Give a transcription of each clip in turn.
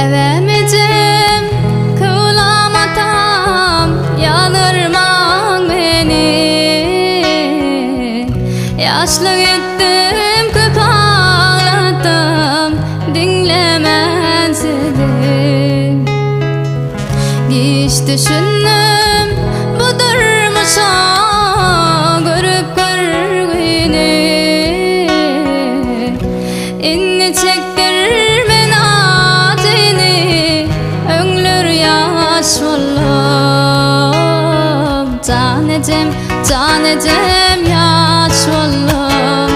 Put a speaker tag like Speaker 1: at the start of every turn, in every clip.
Speaker 1: Kevemedim, kıvlamatam, yanırman beni. Yaşlı gittim, köp ağlattım, dinlemezdim. Hiç düşündüm, budurmuş o, görüp görgüni. İnni çektirmen adini, öngler yaş oldum. Tanecem yaş oldum.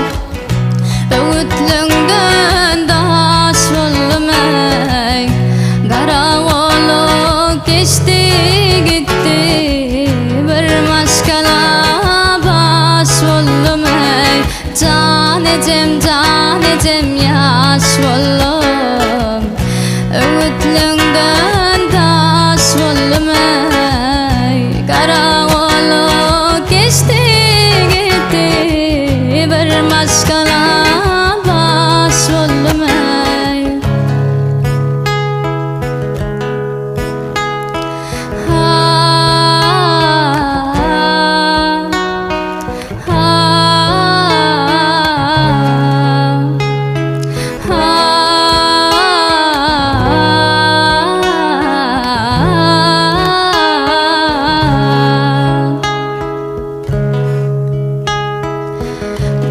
Speaker 1: Öğütlüğünden daş oldum ey. Kara olup geçti gitti, bir maşkala baş oldum ey. Tanecem yaş oldum. Öğütlüğünden daş oldum ey. Kara olup geçti gitti, bir maşkala baş oldum ey.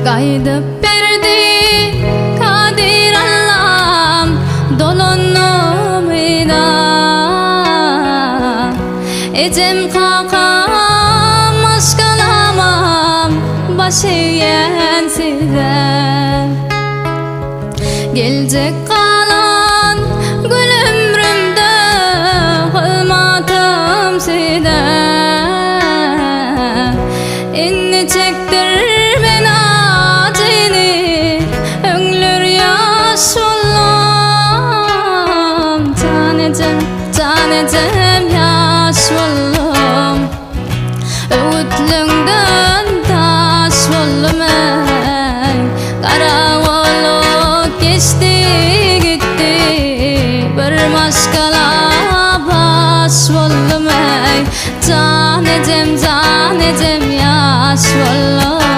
Speaker 1: Kaydıp berdi kadir Allah'ım, dolunumida. Ecem kakam, aşkalamam, başı yensize. Gelecek kalan gül ömrümde, kılmadım size. İnni çektirmen adini, öngler yaş oldum. Tanecem yaş oldum. Öğütlüğünden taş oldum ey. Kara olup geçti gitti, bir maşkala baş oldum ey. Tanecem yaş oldum.